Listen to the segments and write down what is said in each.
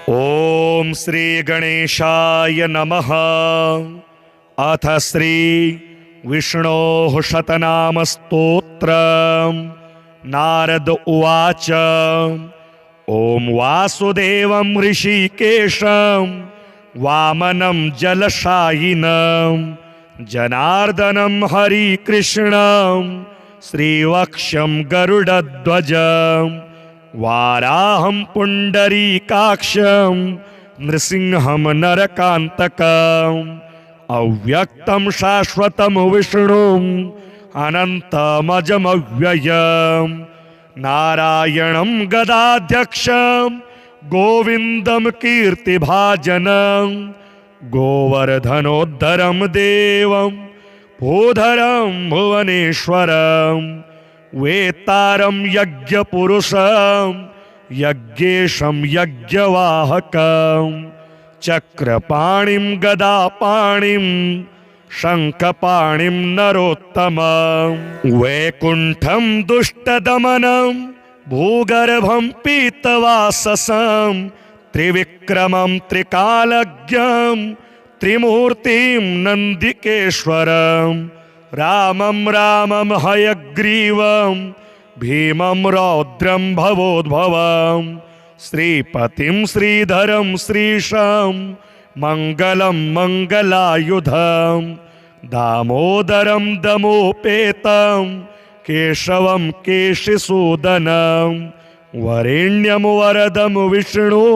ओम श्री गणेशाय नमः। अथ श्री विष्णोः शतनाम स्तोत्रम्। नारद उवाच। ओम वासुदेवं ऋषिकेशं वामनं जलशायिनं जनार्दनं हरिकृष्णं श्रीवक्षं गरुडध्वजं वाराहं पुण्डरीकाक्षं नृसिंहं नरकान्तकम् अव्यक्तं शाश्वतं विष्णुम् अनन्तमजमव्ययम् नारायणं गदाध्यक्षं गोविन्दं कीर्तिभाजनं गोवर्धनोद्धरं देवं भूधरं भुवनेश्वरं वेत्तारं यज्ञपुरुषं यज्ञेशं यज्ञवाहकं चक्रपाणिं गदापाणिं शङ्खपाणिं नरोत्तमं वैकुण्ठं दुष्टदमनं भूगर्भं पीतवाससं त्रिविक्रमं त्रिकालज्ञं त्रिमूर्तिं नन्दिकेश्वरं रामं रामं हयग्रीवं भीमं रौद्रं भवोद्भवं श्रीपतिं श्रीधरं श्रीशं मङ्गलं मङ्गलायुधं दामोदरं दमोपेतं केशवं केशिसूदनं वरेण्यं वरदं विष्णु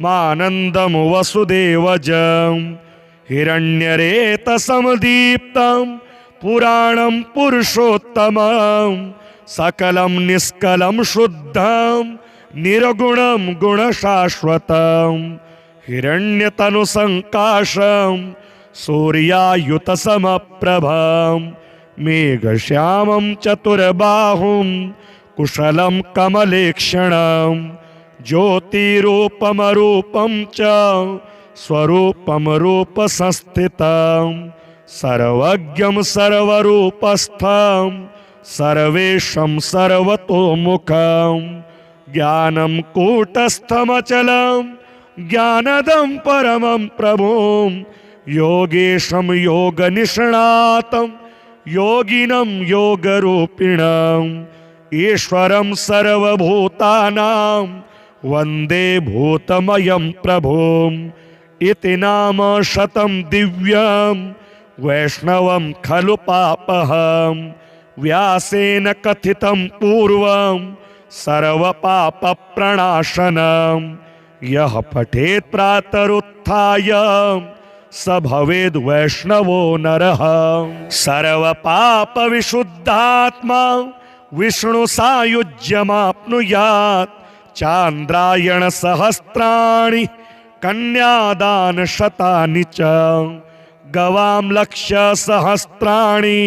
मानन्दं वसुदेवजं हिरण्यरेतसमदीप्तं पुराणं पुरुषोत्तमं सकलं निष्कलं शुद्धं निर्गुणं गुणशाश्वतं हिरण्यतनुसङ्काशं सूर्यायुतसमप्रभं मेघश्यामं चतुर्बाहुं कुशलं कमलेक्षणं ज्योतिरूपमरूपं च स्वरूपं रूपसंस्थितं सर्वज्ञं सर्वरूपस्थं सर्वेशं सर्वतोमुखं ज्ञानं कूटस्थमचलं ज्ञानदं परमं प्रभुं योगेशं योगनिष्णातं योगिनं योगरूपिणं ईश्वरं सर्वभूतानां वन्दे भूतमयं प्रभुम् इति नाम शतं दिव्यं वैष्णवं खलु पापहं व्यासेन कथितं पूर्वं सर्वपापप्रणाशनं यः पठेत् प्रातरुत्थाय स भवेद् वैष्णवो नरः सर्वपापविशुद्धात्मा विष्णुसायुज्यमाप्नुयात् चान्द्रायणसहस्राणि कन्यादानशतानि च गवां लक्षसहस्राणि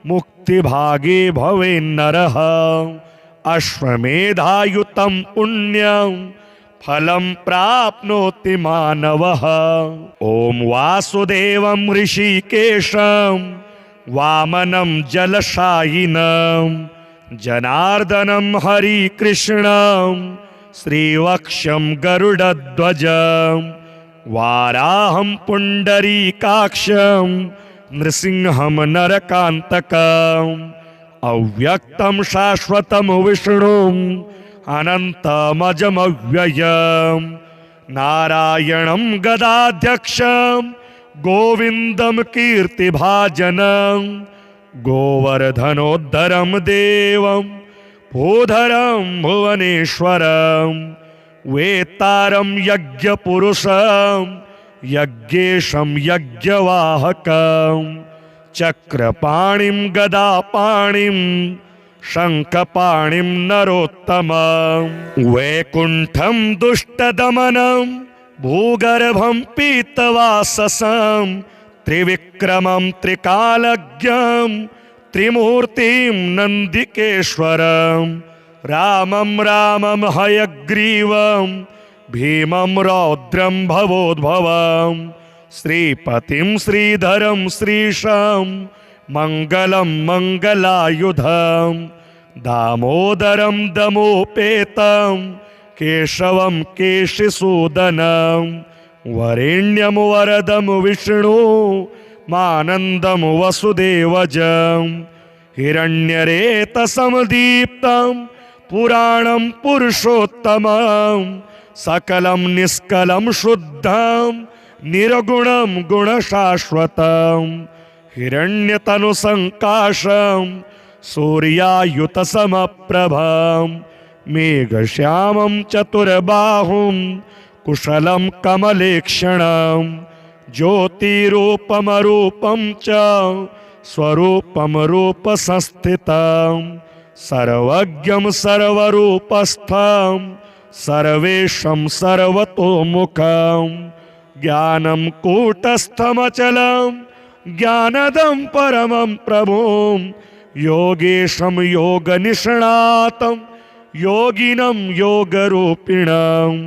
मुक्तिभागे भवेन्नरः अश्वमेधायुतं पुण्यं फलं प्राप्नोति मानवः ॐ वासुदेवं ऋषिकेशं वामनं जलशायिनं जनार्दनं हरिकृष्णं श्रीवक्षं गरुडध्वजं वाराहं पुण्डरीकाक्षं नृसिंहं नरकान्तकम् अव्यक्तं शाश्वतं विष्णुम् अनन्तमजमव्ययं नारायणं गदाध्यक्षं गोविन्दं कीर्तिभाजनं गोवर्धनोद्धरं देवं भूधरं भुवनेश्वरं वेत्तारं यज्ञपुरुषं यज्ञेशं यज्ञवाहकं चक्रपाणिं गदापाणिं शङ्खपाणिं नरोत्तमं वैकुण्ठं दुष्टदमनं भूगर्भं पीतवाससं त्रिविक्रमं त्रिकालज्ञं त्रिमूर्तिं नन्दिकेश्वरं रामं रामं हयग्रीवं भीमं रौद्रं भवोद्भवं श्रीपतिं श्रीधरं श्रीशं मङ्गलं मङ्गलायुधं दामोदरं दमोपेतं केशवं केशिसूदनं वरेण्यं वरदं विष्णु मानन्दं वसुदेवजं हिरण्यरेतसमदीप्तं पुराणं पुरुषोत्तमं सकलं निष्कलं शुद्धं निर्गुणं गुणशाश्वतं हिरण्यतनुसङ्काशं सूर्यायुतसमप्रभं मेघश्यामं चतुर्बाहुं कुशलं कमलेक्षणं ज्योतिरूपमरूपं च स्वरूपं रूपसंस्थितं सर्वज्ञं सर्वरूपस्थं सर्वेशं सर्वतोमुखं ज्ञानं कूटस्थमचलं ज्ञानदं परमं प्रभुं योगेशं योगनिष्णातं योगिनं योगरूपिणम्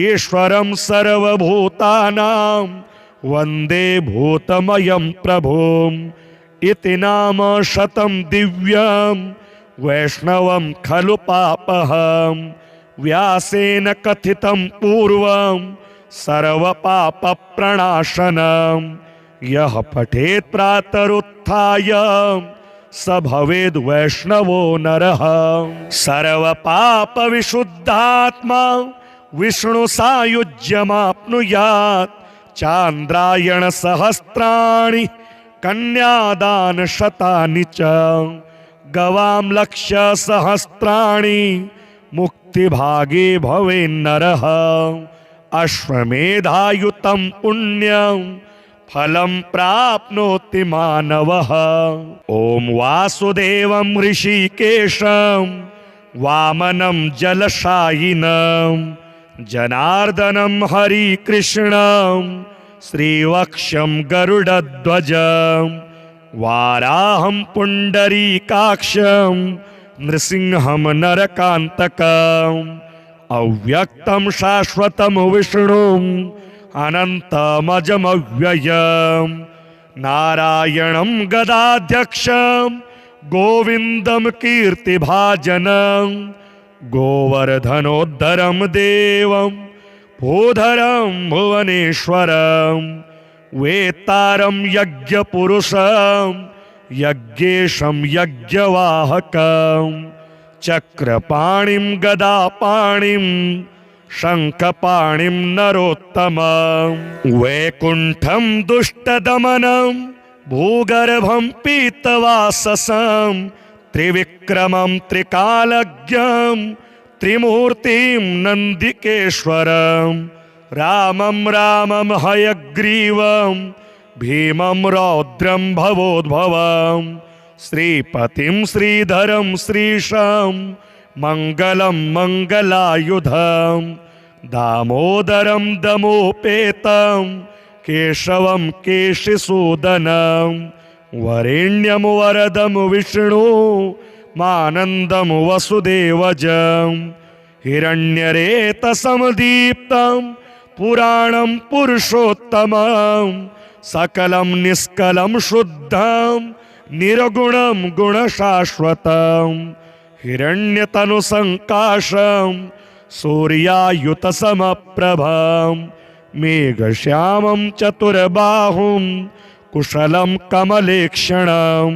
ईश्वरं सर्वभूतानां वन्दे भूतमयं प्रभुम् इति नाम शतं दिव्यं वैष्णवं खलु पापहं व्यासेन कथितं पूर्वं सर्वपापप्रणाशनं यः पठेत् प्रातरुत्थाय स भवेद् वैष्णवो नरः सर्वपापविशुद्धात्मा विष्णु सायुज्यमाप्नुयात् चान्द्रायण सहस्राणि कन्यादान शतानि च गवां लक्ष्य सहस्राणि मुक्तिभागे भवेन्नरः अश्वमेधायुतं पुण्यं फलं प्राप्नोति मानवः ॐ वासुदेवं ऋषिकेशं वामनं जलशायिनं जनार्दनं हरिकृष्णं श्रीवक्षं गरुडध्वजं वाराहं पुण्डरीकाक्षं नृसिंहं नरकान्तकम् अव्यक्तं शाश्वतं विष्णुम् अनन्तमजमव्ययं नारायणं गदाध्यक्षं गोविन्दं कीर्तिभाजनं गोवर्धनोद्धरं देवं भूधरं भुवनेश्वरं वेत्तारं यज्ञपुरुषं यज्ञेशं यज्ञवाहकं चक्रपाणिं गदापाणिं शङ्खपाणिं नरोत्तमं वैकुण्ठं दुष्टदमनं भूगर्भं पीतवाससं त्रिविक्रमं त्रिकालज्ञं त्रिमूर्तिं नन्दिकेश्वरं रामं रामं हयग्रीवं भीमं रौद्रं भवोद्भवं श्रीपतिं श्रीधरं श्रीशं मङ्गलं मङ्गलायुधं दामोदरं दमोपेतं केशवं केशिसूदनं वरेण्यं वरदं विष्णु मानन्दं वसुदेवजं हिरण्यरेतसमदीप्तं पुराणं पुरुषोत्तमं सकलं निष्कलं शुद्धं निर्गुणं गुणशाश्वतं हिरण्यतनुसङ्काशं सूर्यायुतसमप्रभं मेघश्यामं चतुर्बाहुं कुशलं कमलेक्षणं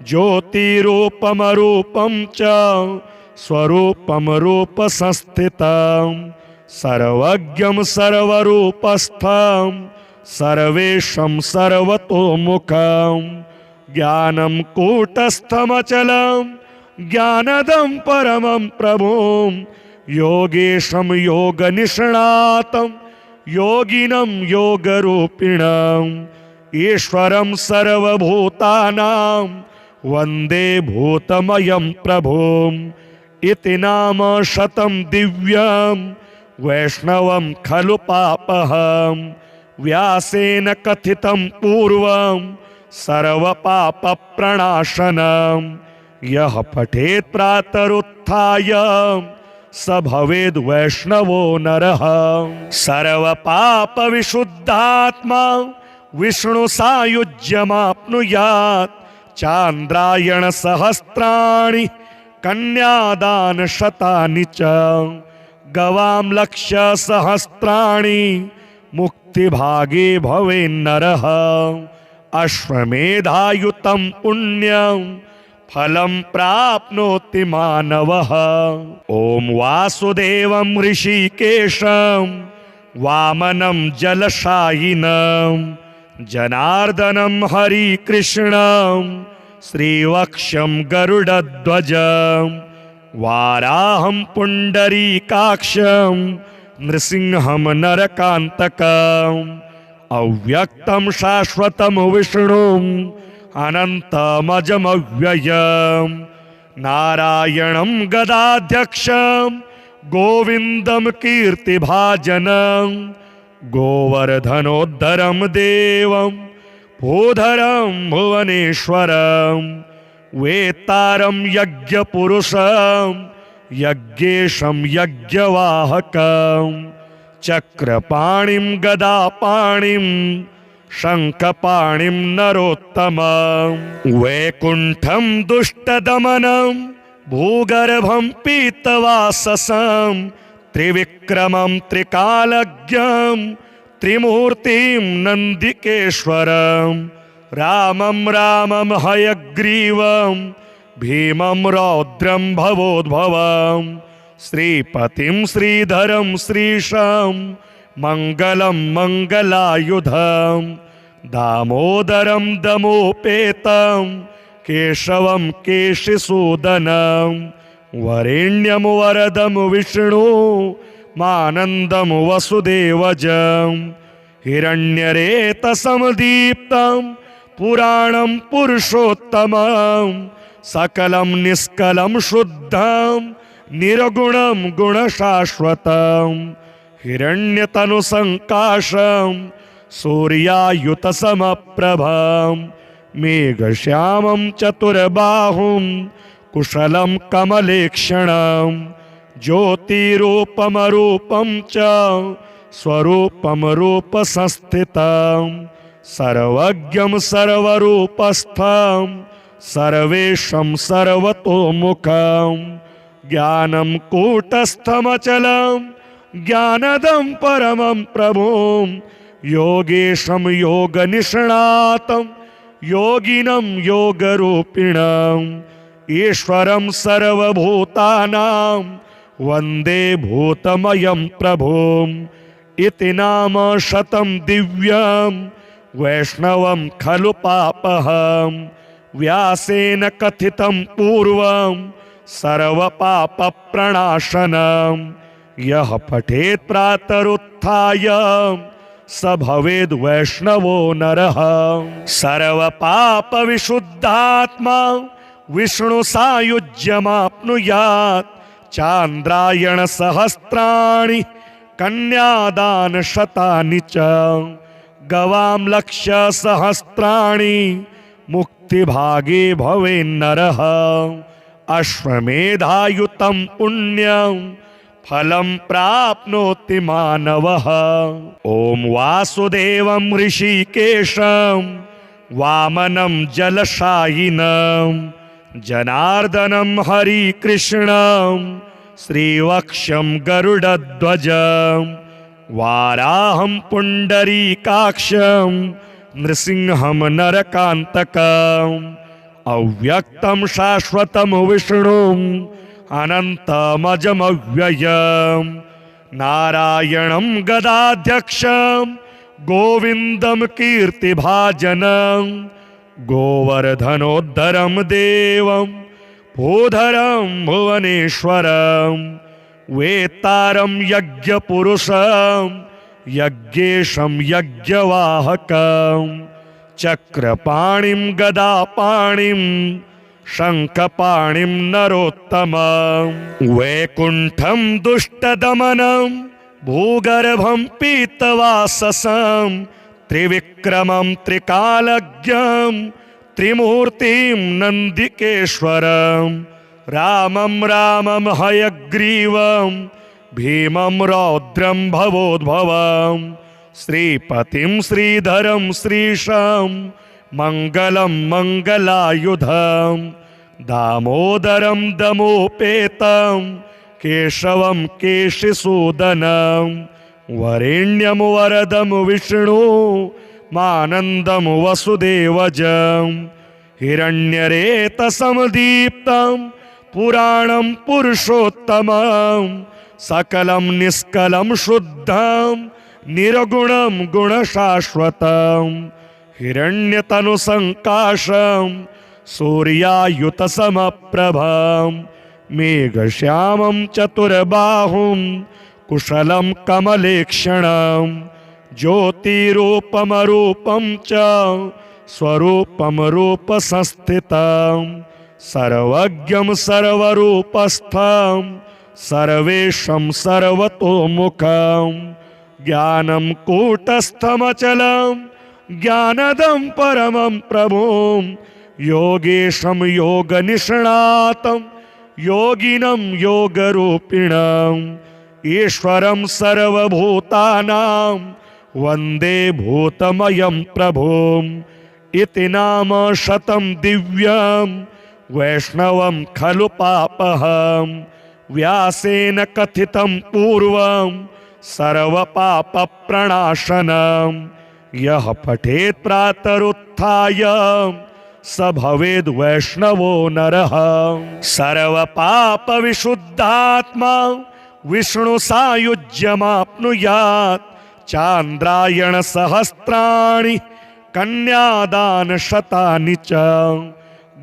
ज्योतिरूपमरूपं च स्वरूपं रूपसंस्थितं सर्वज्ञं सर्वरूपस्थं सर्वेशं सर्वतोमुखं ज्ञानं कूटस्थमचलं ज्ञानदं परमं प्रभुं योगेशं योगनिष्णातं योगिनं योगरूपिणम् ईश्वरं सर्वभूतानां वन्दे भूतमयं प्रभुम् इति नाम शतं दिव्यं वैष्णवं खलु पापहं व्यासेन कथितं पूर्वं सर्वपापप्रणाशनं यः पठेत् प्रातरुत्थाय स भवेद् वैष्णवो नरः सर्वपापविशुद्धात्मा विष्णु सायुज्यमाप्नुयात् चान्द्रायण सहस्राणि कन्यादान शतानि च गवां लक्ष्य सहस्राणि मुक्तिभागे भवेन्नरः अश्वमेधायुतं पुण्यं फलं प्राप्नोति मानवः। ॐ वासुदेवं ऋषिकेशं वामनं जलशायिनं जनार्दनं हरिकृष्णं श्रीवक्षं गरुडध्वजं वाराहं पुण्डरीकाक्षं नृसिंहं नरकान्तकम् अव्यक्तं शाश्वतं विष्णुम् अनन्तमजमव्ययम् नारायणं गदाध्यक्षं गोविन्दं कीर्तिभाजनं गोवर्धनोद्धरं देवं भूधरं भुवनेश्वरं वेत्तारं यज्ञपुरुषं यज्ञेशं यज्ञवाहकं चक्रपाणिं गदापाणिं शङ्खपाणिं नरोत्तमं वैकुण्ठं दुष्टदमनं भूगर्भं पीतवाससं त्रिविक्रमं त्रिकालज्ञं त्रिमूर्तिं नन्दिकेश्वरं रामं रामं हयग्रीवं भीमं रौद्रं भवोद्भवं श्रीपतिं श्रीधरं श्रीशं मङ्गलं मङ्गलायुधं दामोदरं दमोपेतं केशवं केशिसूदनं वरेण्यं वरदं विष्णु मानन्दं वसुदेवजं हिरण्यरेतसं दीप्तं पुराणं पुरुषोत्तमं सकलं निष्कलं शुद्धं निर्गुणं गुणशाश्वतं हिरण्यतनुसङ्काशं सूर्यायुतसमप्रभं मेघश्यामं चतुर्बाहुं कुशलं कमलेक्षणं ज्योतिरूपमरूपं च स्वरूपं रूपसंस्थितं सर्वज्ञं सर्वरूपस्थं सर्वेशं सर्वतोमुखं ज्ञानं कूटस्थमचलं ज्ञानदं परमं प्रभुं योगेशं योगनिष्णातं योगिनं योगरूपिणं ईश्वरं सर्वभूतानां वन्दे भूतमयं प्रभुम् इति नाम शतं दिव्यं वैष्णवं खलु पापहं व्यासेन कथितं पूर्वं सर्वपापप्रणाशनं यः पठेत् प्रातरुत्थाय स भवेद् वैष्णवो नरः सर्वपापविशुद्धात्मा विष्णुसायुज्यमाप्नुयात् चान्द्रायणसहस्राणि कन्यादानशतानि च गवां लक्ष्यसहस्राणि मुक्तिभागे भवेन्नरः अश्वमेधायुतं पुण्यं फलं प्राप्नोति मानवः। ॐ वासुदेवं ऋषिकेशं वामनं जलशायिनं जनार्दनं हरिकृष्णं श्रीवक्षं गरुडध्वजं वाराहं पुण्डरीकाक्षं नृसिंहं नरकान्तकम् अव्यक्तं शाश्वतं विष्णुम् अनन्तमजमव्ययं नारायणं गदाध्यक्षं गोविन्दं कीर्तिभाजनं गोवर्धनोद्धरं देवं भूधरं भुवनेश्वरं वेत्तारं यज्ञपुरुषं यज्ञेशं यज्ञवाहकं चक्रपाणिं गदापाणिं शङ्खपाणिं नरोत्तमं वैकुण्ठं दुष्टदमनं भूगर्भं पीतवाससं त्रिविक्रमं त्रिकालज्ञं त्रिमूर्तिं नन्दिकेश्वरं रामं रामं हयग्रीवं भीमं रौद्रं भवोद्भवं श्रीपतिं श्रीधरं श्रीशं मङ्गलं मङ्गलायुधं दामोदरं दमोपेतं केशवं केशिसूदनं वरेण्यं वरदं विष्णु मानन्दं वसुदेवजं हिरण्यरेतसमदीप्तं पुराणं पुरुषोत्तमं सकलं निष्कलं शुद्धं निर्गुणं गुणशाश्वतं हिरण्यतनुसङ्काशं सूर्यायुतसमप्रभं मेघश्यामं चतुर्बाहुं कुशलं कमलेक्षणं ज्योतिरूपमरूपं च स्वरूपं रूपसंस्थितं सर्वज्ञं सर्वरूपस्थं सर्वेशं सर्वतोमुखं ज्ञानं कूटस्थमचलं ज्ञानदं परमं प्रभुं योगेशं योगनिष्णातं योगिनं योगरूपिणम् ईश्वरं सर्वभूतानां वन्दे भूतमयं प्रभुम् इति नाम शतं दिव्यं वैष्णवं खलु पापहं व्यासेन कथितं पूर्वं सर्वपापप्रणाशनं यः पठेत् प्रातरुत्थाय स भवेद् वैष्णवो नरः सर्वपापविशुद्धात्मा विष्णु सायुज्यमाप्नुयात् चान्द्रायण सहस्राणि कन्यादान शतानि च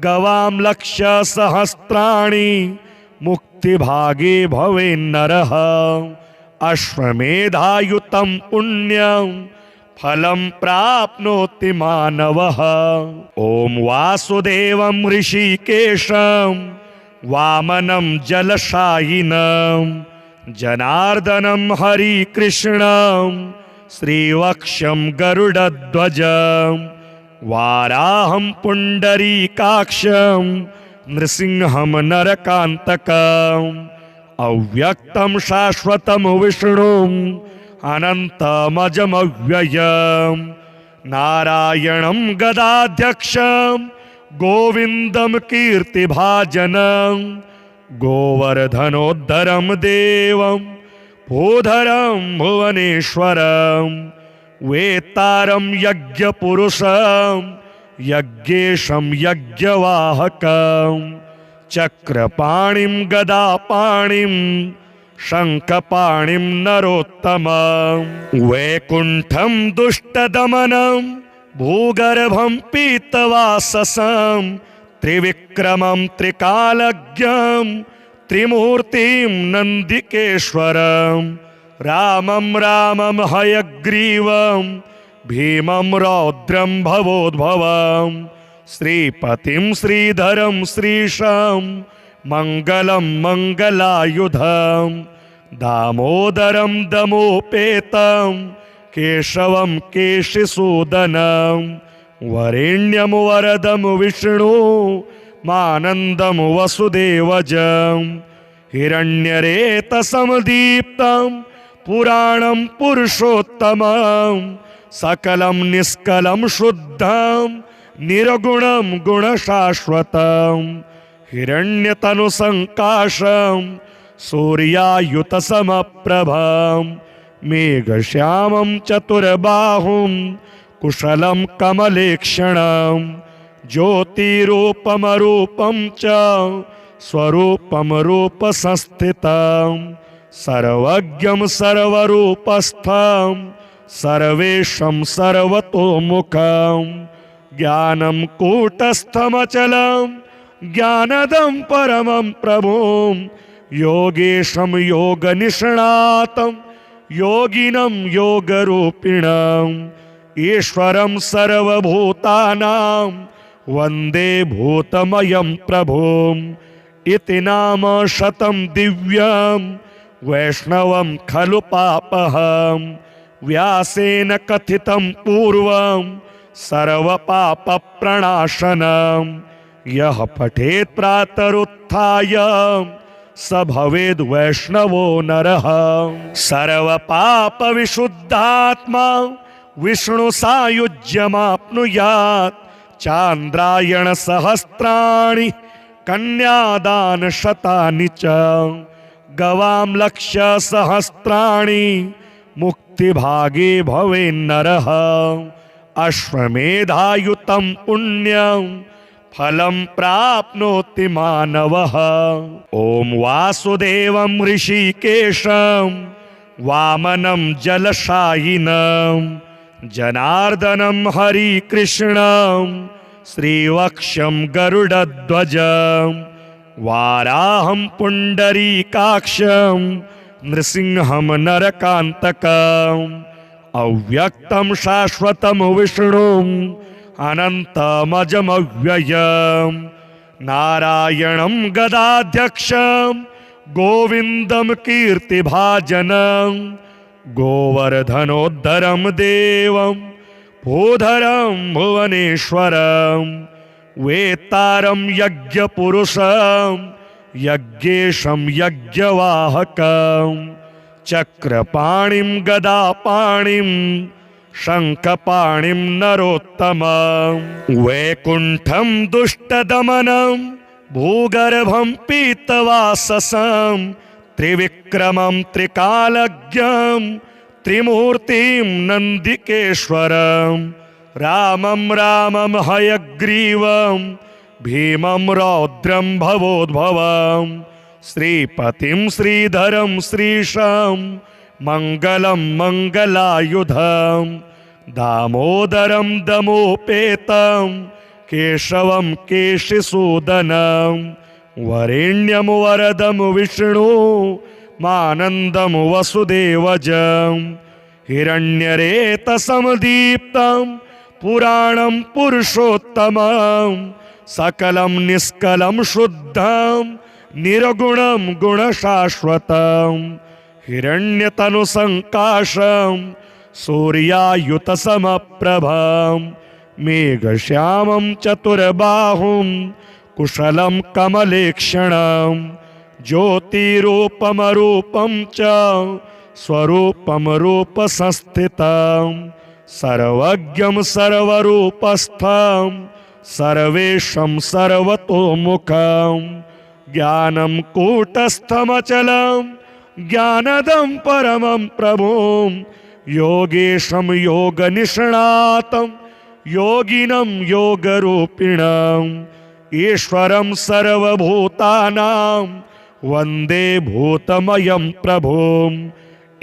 गवां लक्ष्य सहस्राणि मुक्तिभागे भवेन्नरः अश्वमेधायुतं पुण्यं फलं प्राप्नोति मानवः ॐ वासुदेवं ऋषिकेशं वामनं जलशायिनं जनार्दनं हरिकृष्णं श्रीवक्षं गरुडध्वजं वाराहं पुण्डरीकाक्षं नृसिंहं नरकान्तकम् अव्यक्तं शाश्वतं विष्णुं अनन्तमजमव्ययं नारायणं गदाध्यक्षं गोविन्दं कीर्तिभाजनं गोवर्धनोद्धरं देवं भूधरं भुवनेश्वरं वेत्तारं यज्ञपुरुषं यज्ञेशं यज्ञवाहकं चक्रपाणिं गदापाणिं शङ्खपाणिं नरोत्तमं वैकुण्ठं दुष्टदमनं भूगर्भं पीतवाससं त्रिविक्रमं त्रिकालज्ञं त्रिमूर्तिं नन्दिकेश्वरं रामं रामं हयग्रीवं भीमं रौद्रं भवोद्भवं श्रीपतिं श्रीधरं श्रीशं मङ्गलं मङ्गलायुधं दामोदरं दमोपेतं केशवं केशिसूदनं वरेण्यं वरदं विष्णु मानन्दं वसुदेवजं हिरण्यरेतसमदीप्तं पुराणं पुरुषोत्तमं सकलं निष्कलं शुद्धं निर्गुणं गुणशाश्वतं हिरण्यतनुसङ्काशं सूर्यायुतसमप्रभं मेघश्यामं चतुर्बाहुं कुशलं कमलेक्षणं ज्योतिरूपमरूपं च स्वरूपं रूपसंस्थितं सर्वज्ञं सर्वरूपस्थं सर्वेशं सर्वतोमुखं ज्ञानं कूटस्थमचलं ज्ञानदं परमं प्रभुं योगेशं योगनिष्णातं योगिनं योगरूपिणम् ईश्वरं सर्वभूतानां वन्दे भूतमयं प्रभुम् इति नाम शतं दिव्यं वैष्णवं खलु पापहं व्यासेन कथितं पूर्वं सर्वपापप्रणाशनं यः पठेत् प्रातरुत्थाय स भवेद् वैष्णवो नरः सर्वपापविशुद्धात्मा विष्णु सायुज्यमाप्नुयात् चान्द्रायण सहस्राणि कन्यादान शतानि च गवां लक्ष्य सहस्राणि मुक्तिभागे भवेन्नरः अश्वमेधायुतं पुण्यं फलं प्राप्नोति मानवः। ॐ वासुदेवं ऋषिकेशं वामनं जलशायिनं जनार्दनं हरिकृष्णं श्रीवक्षं गरुडध्वजं वाराहं पुण्डरीकाक्षं नृसिंहं नरकान्तकम् अव्यक्तं शाश्वतं विष्णुम् अनन्तमजमव्ययं नारायणं गदाध्यक्षं गोविन्दं कीर्तिभाजनं गोवर्धनोद्धरं देवं भूधरं भुवनेश्वरं वेत्तारं यज्ञपुरुषं यज्ञेशं यज्ञवाहकं चक्रपाणिं गदापाणिं शङ्खपाणिं नरोत्तमं वैकुण्ठं दुष्टदमनं भूगर्भं पीतवाससं त्रिविक्रमं त्रिकालज्ञं त्रिमूर्तिं नन्दिकेश्वरं रामं रामं हयग्रीवं भीमं रौद्रं भवोद्भवं श्रीपतिं श्रीधरं श्रीशं मङ्गलं मङ्गलायुधं दामोदरं दमोपेतं केशवं केशिसूदनं वरेण्यं वरदं विष्णु मानन्दं वसुदेवजं हिरण्यरेतसमदीप्तं पुराणं पुरुषोत्तमं सकलं निष्कलं शुद्धं निर्गुणं गुणशाश्वतं हिरण्यतनुसङ्काशं सूर्यायुतसमप्रभं मेघश्यामं चतुर्बाहुं कुशलं कमलेक्षणं ज्योतिरूपमरूपं च स्वरूपं रूपसंस्थितं सर्वज्ञं सर्वरूपस्थं सर्वेशं सर्वतोमुखं ज्ञानं कूटस्थमचलं ज्ञानदं परमं प्रभुं योगेशं योगनिष्णातं योगिनं योगरूपिणं ईश्वरं सर्वभूतानां वन्दे भूतमयं प्रभुम्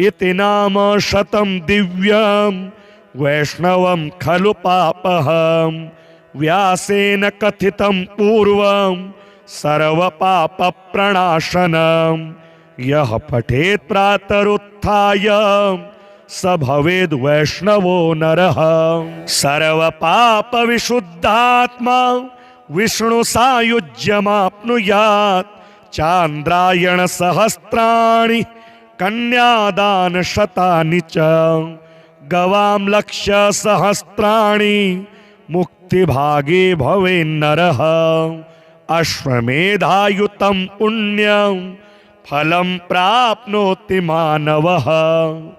इति नाम शतं दिव्यं वैष्णवं खलु पापहं व्यासेन कथितं पूर्वं सर्वपापप्रणाशनं यः पठेत् प्रातरुत्थाय स भवेद् वैष्णवो नरः सर्वपापविशुद्धात्मा विष्णुसायुज्यमाप्नुयात् चान्द्रायणसहस्राणि कन्यादानशतानि च गवां लक्ष्यसहस्राणि मुक्तिभागे भवेन्नरः अश्वमेधायुतं पुण्यं फलं प्राप्नोति मानवः।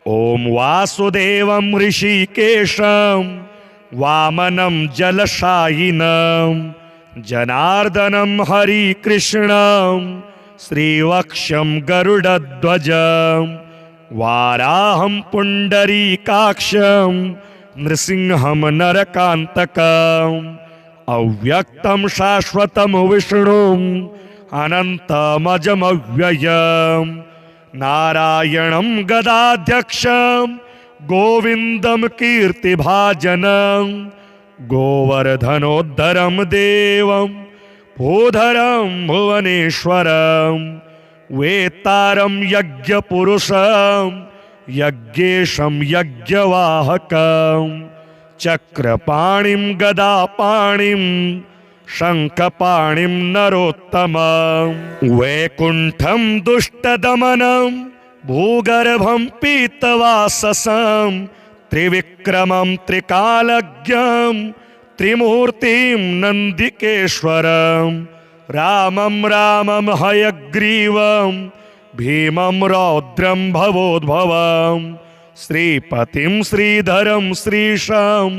ॐ वासुदेवं ऋषिकेशं वामनं जलशायिनं जनार्दनं हरिकृष्णं श्रीवक्षं गरुडध्वजं वाराहं पुण्डरीकाक्षं नृसिंहं नरकान्तकम् अव्यक्तं शाश्वतं विष्णुम् अनन्तमजमव्ययं नारायणं गदाध्यक्षं गोविन्दं कीर्तिभाजनं गोवर्धनोद्धरं देवं भूधरं भुवनेश्वरं वेत्तारं यज्ञपुरुषं यज्ञेशं यज्ञवाहकं चक्रपाणिं गदापाणिं शङ्खपाणिं नरोत्तमं वैकुण्ठं दुष्टदमनं भूगर्भं पीतवाससं त्रिविक्रमं त्रिकालज्ञं त्रिमूर्तिं नन्दिकेश्वरं रामं रामं हयग्रीवं भीमं रौद्रं भवोद्भवं श्रीपतिं श्रीधरं श्रीशं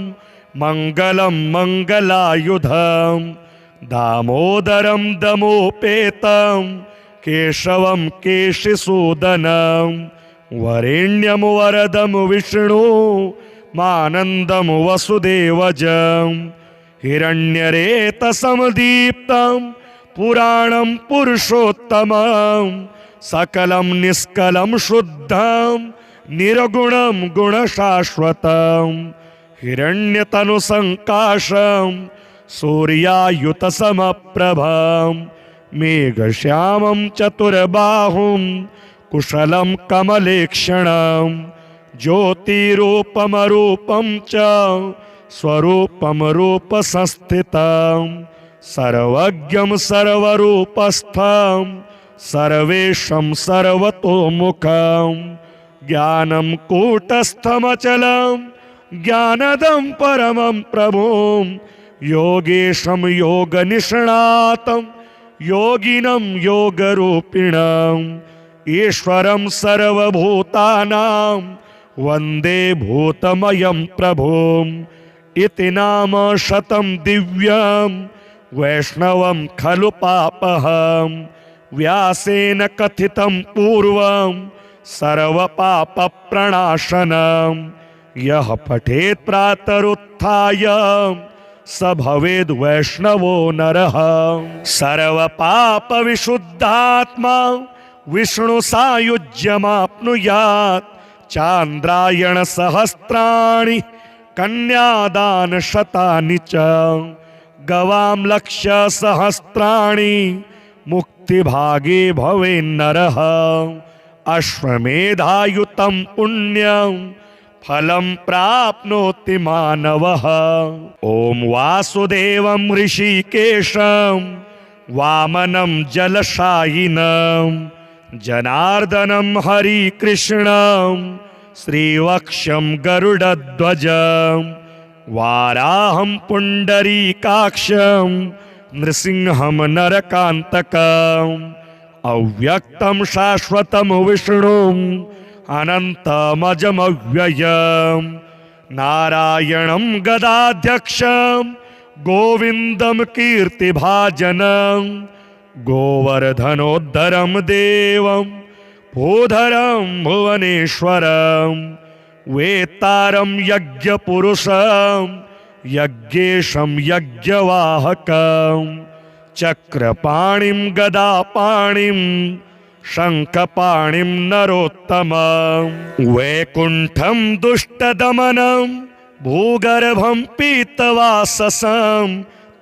मङ्गलं मङ्गलायुधं दामोदरं दमोपेतं केशवं केशिसूदनं वरेण्यं वरदं विष्णु मानन्दं वसुदेवजं हिरण्यरेतसमदीप्तं पुराणं पुरुषोत्तमं सकलं निष्कलं शुद्धं निर्गुणं गुणशाश्वतं हिरण्यतनुसङ्काशं सूर्यायुतसमप्रभं मेघश्यामं चतुर्बाहुं कुशलं कमलेक्षणं ज्योतिरूपमरूपं च स्वरूपं रूपसंस्थितं सर्वज्ञं सर्वरूपस्थं सर्वेशं सर्वतोमुखं ज्ञानं कूटस्थमचलं ज्ञानदं परमं प्रभुं योगेशं योगनिष्णातं योगिनं योगरूपिणम् ईश्वरं सर्वभूतानां वन्दे भूतमयं प्रभुम् इति नाम शतं दिव्यं वैष्णवं खलु पापहं व्यासेन कथितं पूर्वं सर्वपापप्रणाशनं यः पठेत् प्रातरुत्थाय स भवेद् वैष्णवो नरः सर्वपापविशुद्धात्मा विष्णु सायुज्यमाप्नुयात् चान्द्रायण सहस्राणि कन्यादान शतानि च गवां लक्ष्य सहस्राणि मुक्तिभागे भवेन्नरः अश्वमेधायुतं पुण्यं फलं प्राप्नोति मानवः ॐ वासुदेवं ऋषिकेशं वामनं जलशायिनं जनार्दनं हरिकृष्णं श्रीवक्षं गरुडध्वजं वाराहं पुण्डरीकाक्षं नृसिंहं नरकान्तकम् अव्यक्तं शाश्वतं विष्णुम् अनन्तमजमव्ययं नारायणं गदाध्यक्षं गोविन्दं कीर्तिभाजनं गोवर्धनोद्धरं देवं भूधरं भुवनेश्वरं वेत्तारं यज्ञपुरुषं यज्ञेशं यज्ञवाहकं चक्रपाणिं गदापाणिं शङ्खपाणिं नरोत्तमं वैकुण्ठं दुष्टदमनं भूगर्भं पीतवाससं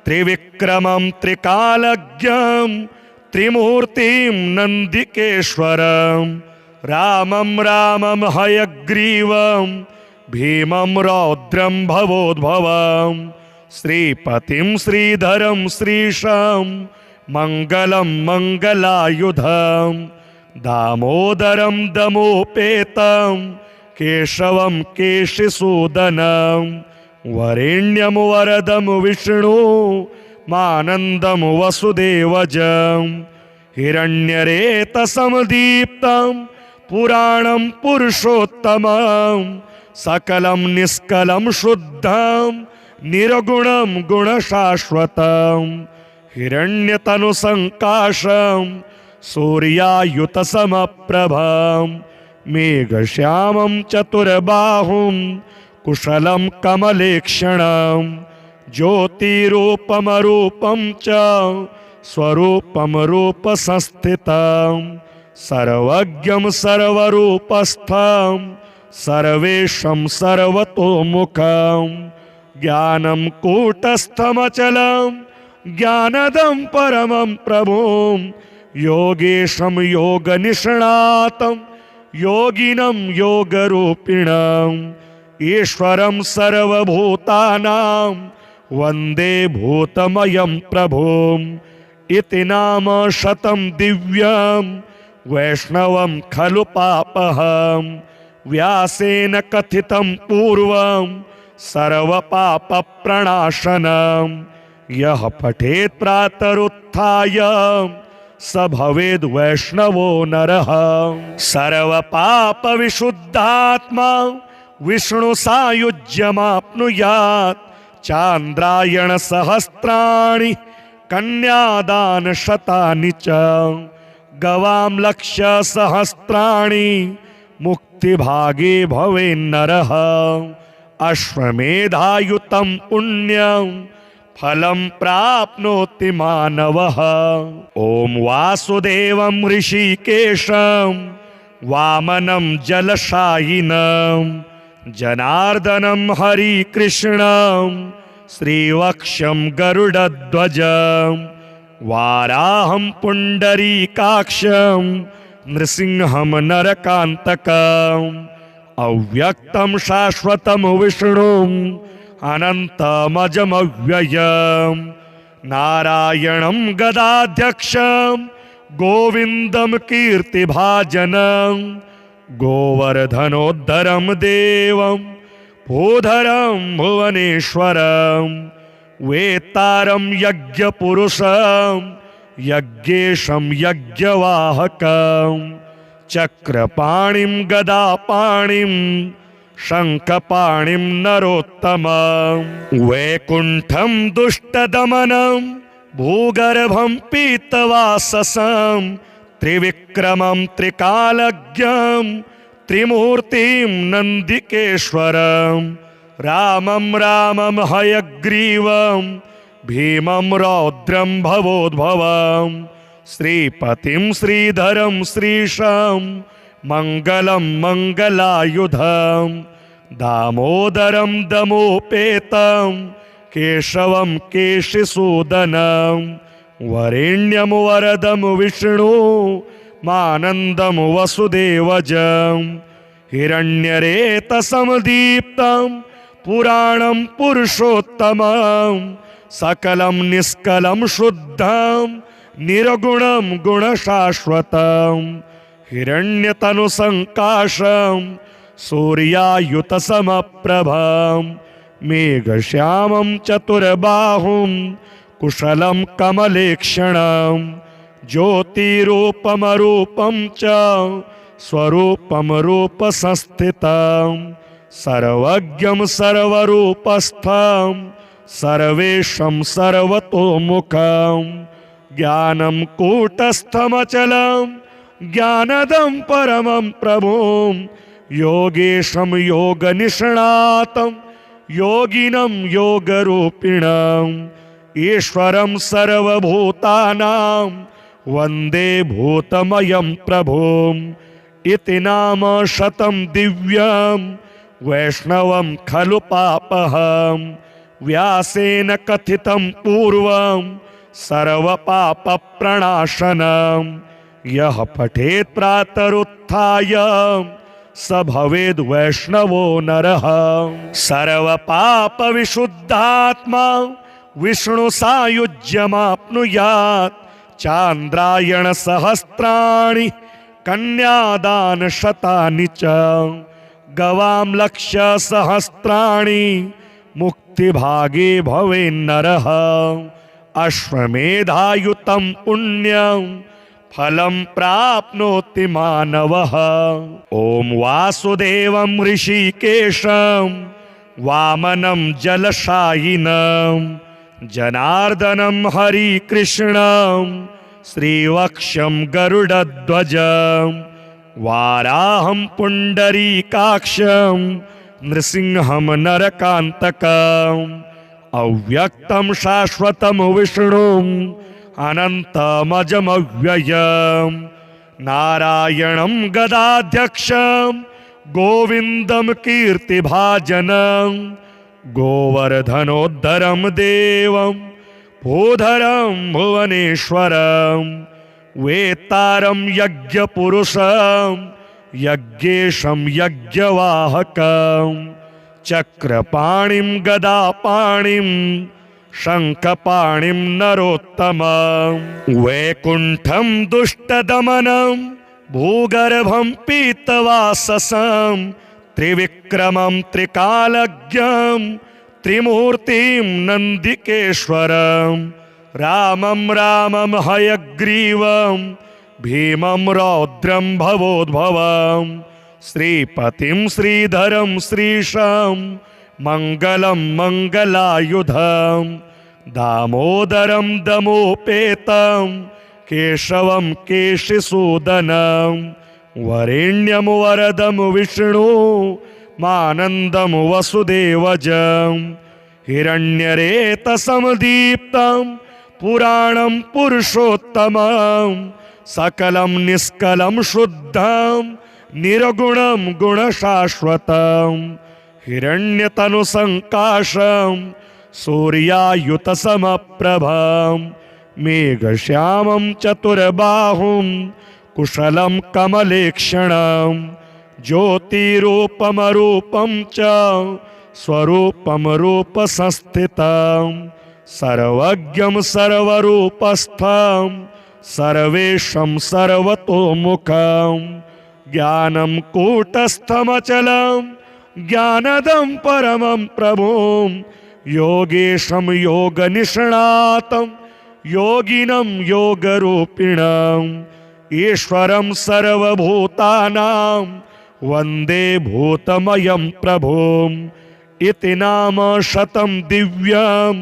त्रिविक्रमं त्रिकालज्ञं त्रिमूर्तिं नन्दिकेश्वरं रामं रामं हयग्रीवं भीमं रौद्रं भवोद्भवं श्रीपतिं श्रीधरं श्रीशं मङ्गलं मङ्गलायुधं दामोदरं दमोपेतं केशवं केशिसूदनं वरेण्यं वरदं विष्णु मानन्दं वसुदेवजं हिरण्यरेतसमदीप्तं पुराणं पुरुषोत्तमं सकलं निष्कलं शुद्धं निर्गुणं गुणशाश्वतं हिरण्यतनुसङ्काशं सूर्यायुतसमप्रभं मेघश्यामं चतुर्बाहुं कुशलं कमलेक्षणं ज्योतिरूपमरूपं च स्वरूपं रूपसंस्थितं सर्वज्ञं सर्वरूपस्थं सर्वेशं सर्वतोमुखं ज्ञानं कूटस्थमचलं ज्ञानदं परमं प्रभुं योगेशं योगनिष्णातं योगिनं योगरूपिणम् ईश्वरं सर्वभूतानां वन्दे भूतमयं प्रभुम् इति नाम शतं दिव्यं वैष्णवं खलु पापहं व्यासेन कथितं पूर्वं सर्वपापप्रणाशनं यः पठेत् प्रातरुत्थाय स भवेद् वैष्णवो नरः सर्वपापविशुद्धात्मा विष्णु सायुज्यमाप्नुयात् चान्द्रायण सहस्राणि कन्यादान शतानि च गवां लक्ष्य सहस्राणि मुक्तिभागे भवेन्नरः अश्वमेधायुतं पुण्यं फलं प्राप्नोति मानवः। ॐ वासुदेवं ऋषिकेशं वामनं जलशायिनं जनार्दनं हरिकृष्णं श्रीवक्षं गरुडध्वजं वाराहं पुण्डरीकाक्षं नृसिंहं नरकान्तकम् अव्यक्तं शाश्वतं विष्णुं अनन्तमजमव्ययं नारायणं गदाध्यक्षं गोविन्दं कीर्तिभाजनं गोवर्धनोद्धरं देवं भूधरं भुवनेश्वरं वेत्तारं यज्ञपुरुषं यज्ञेशं यज्ञवाहकं चक्रपाणिं गदापाणिं शङ्खपाणिं नरोत्तमं वैकुण्ठं दुष्टदमनं भूगर्भं पीतवाससं त्रिविक्रमं त्रिकालज्ञं त्रिमूर्तिं नन्दिकेश्वरं रामं रामं हयग्रीवं भीमं रौद्रं भवोद्भवं श्रीपतिं श्रीधरं श्रीशं मङ्गलं मङ्गलायुधं दामोदरं दमोपेतं केशवं केशिसूदनं वरेण्यं वरदं विष्णु मानन्दं वसुदेवजं हिरण्यरेतसमदीप्तं पुराणं पुरुषोत्तमं सकलं निष्कलं शुद्धं निर्गुणं गुणशाश्वतं हिरण्यतनुसङ्काशं सूर्यायुतसमप्रभं मेघश्यामं चतुर्बाहुं कुशलं कमलेक्षणं ज्योतिरूपमरूपं च स्वरूपं रूपसंस्थितं सर्वज्ञं सर्वरूपस्थं सर्वेशं सर्वतोमुखं ज्ञानं कूटस्थमचलं ज्ञानदं परमं प्रभुं योगेशं योगनिष्णातं योगिनं योगरूपिणं ईश्वरं सर्वभूतानां वन्दे भूतमयं प्रभुं इति नाम शतं दिव्यं वैष्णवं खलु पापहं व्यासेन कथितं पूर्वं सर्वपापप्रणाशनं यः पठेत् प्रातरुत्थाय स भवेद् वैष्णवो नरः सर्वपापविशुद्धात्मा विष्णुसायुज्यमाप्नुयात् चान्द्रायणसहस्राणि कन्यादानशतानि च गवां लक्ष्यसहस्राणि मुक्तिभागे भवेन्नरः अश्वमेधायुतं पुण्यं फलं प्राप्नोति मानवः। ॐ वासुदेवं ऋषिकेशं वामनं जलशायिनं जनार्दनं हरिकृष्णं श्रीवक्षं गरुडध्वजं वाराहं पुण्डरीकाक्षं नृसिंहं नरकान्तकम् अव्यक्तं शाश्वतं विष्णुं अनन्तमजमव्ययं नारायणं गदाध्यक्षं गोविन्दं कीर्तिभाजनं गोवर्धनोद्धरं देवं भूधरं भुवनेश्वरं वेत्तारं यज्ञपुरुषं यज्ञेशं यज्ञवाहकं चक्रपाणिं गदापाणिं शङ्खपाणिं नरोत्तमं वैकुण्ठं दुष्टदमनं भूगर्भं पीतवाससं त्रिविक्रमं त्रिकालज्ञं त्रिमूर्तिं नन्दिकेश्वरं रामं रामं हयग्रीवं भीमं रौद्रं भवोद्भवं श्रीपतिं श्रीधरं श्रीशं मङ्गलं मङ्गलायुधं दामोदरं दमोपेतं केशवं केशिसूदनं वरेण्यं वरदं विष्णु मानन्दं वसुदेवजं हिरण्यरेतसमदीप्तं पुराणं पुरुषोत्तमं सकलं निष्कलं शुद्धं निर्गुणं गुणशाश्वतं हिरण्यतनुसङ्काशं सूर्यायुतसमप्रभं मेघश्यामं चतुर्बाहुं कुशलं कमलेक्षणं ज्योतिरूपमरूपं च स्वरूपं रूपसंस्थितं सर्वज्ञं सर्वरूपस्थं सर्वेशं सर्वतोमुखं ज्ञानं कूटस्थमचलं ज्ञानदं परमं प्रभुं योगेशं योगनिष्णातं योगिनं योगरूपिणम् ईश्वरं सर्वभूतानां वन्दे भूतमयं प्रभुम् इति नाम शतं दिव्यं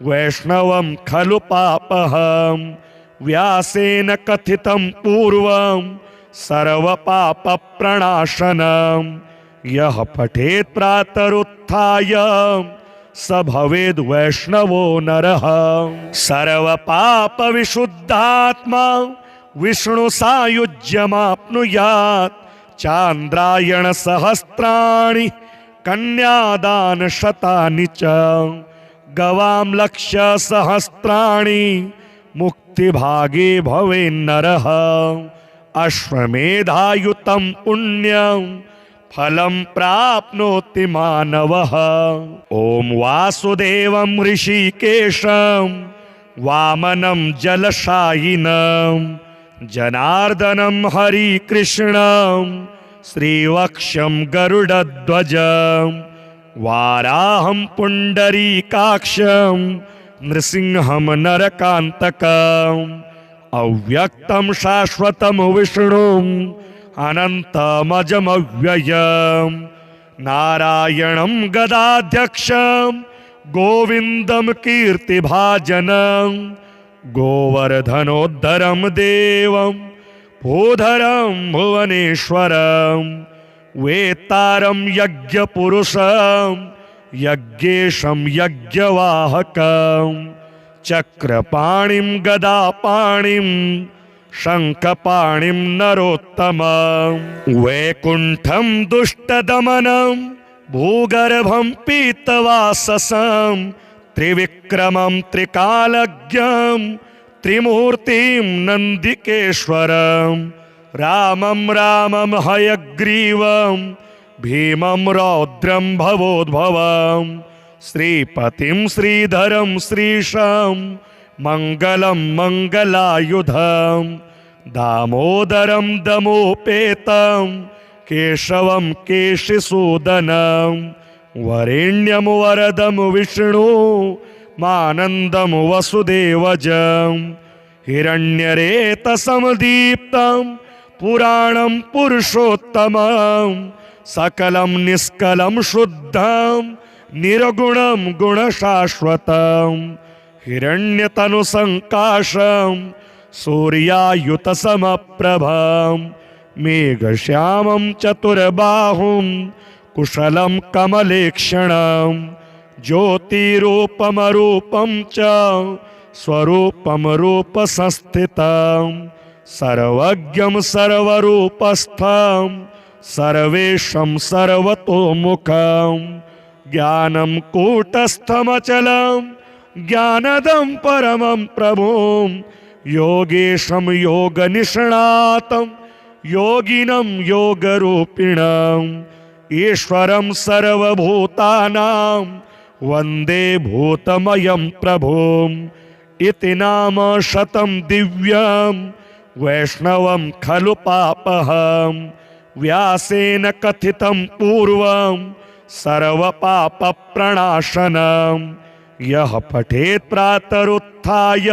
वैष्णवं खलु पापहं व्यासेन कथितं पूर्वं सर्वपापप्रणाशनं यः पठेत् प्रातरुत्थाय स भवेद् वैष्णवो नरः सर्वपापविशुद्धात्मा विष्णु सायुज्यमाप्नुयात् चान्द्रायण सहस्राणि कन्यादान शतानि च गवां लक्ष्य सहस्राणि मुक्तिभागे भवेन्नरः अश्वमेधायुतं पुण्यं फलं प्राप्नोति मानवः ॐ वासुदेवं ऋषिकेशं वामनं जलशायिनं जनार्दनं हरिकृष्णं श्रीवक्षं गरुडध्वजं वाराहं पुण्डरीकाक्षं नृसिंहं नरकान्तकम् अव्यक्तं शाश्वतं विष्णुम् अनन्तमजमव्ययं नारायणं गदाध्यक्षं गोविन्दं कीर्तिभाजनं गोवर्धनोद्धरं देवं भूधरं भुवनेश्वरं वेत्तारं यज्ञपुरुषं यज्ञेशं यज्ञवाहकं चक्रपाणिं गदापाणिं शङ्खपाणिं नरोत्तमं वैकुण्ठं दुष्टदमनं भूगर्भं पीतवाससं त्रिविक्रमं त्रिकालज्ञं त्रिमूर्तिं नन्दिकेश्वरं रामं रामं हयग्रीवं भीमं रौद्रं भवोद्भवं श्रीपतिं श्रीधरं श्रीशं मङ्गलं मङ्गलायुधं दामोदरं दमोपेतं केशवं केशिसूदनं वरेण्यं वरदं विष्णु मानन्दं वसुदेवजं हिरण्यरेतसमदीप्तं पुराणं पुरुषोत्तमं सकलं निष्कलं शुद्धं निर्गुणं गुणशाश्वतं हिरण्यतनुसङ्काशं सूर्यायुतसमप्रभं मेघश्यामं चतुर्बाहुं कुशलं कमलेक्षणं ज्योतिरूपमरूपं च स्वरूपं रूपसंस्थितं सर्वज्ञं सर्वरूपस्थं सर्वेशं सर्वतोमुखं ज्ञानं कूटस्थमचलं ज्ञानदं परमं प्रभुं योगेशं योगनिष्णातं योगिनं योगरूपिणम् ईश्वरं सर्वभूतानां वन्दे भूतमयं प्रभुम् इति नाम शतं दिव्यं वैष्णवं खलु पापहं व्यासेन कथितं पूर्वं सर्वपापप्रणाशनं यः पठेत् प्रातरुत्थाय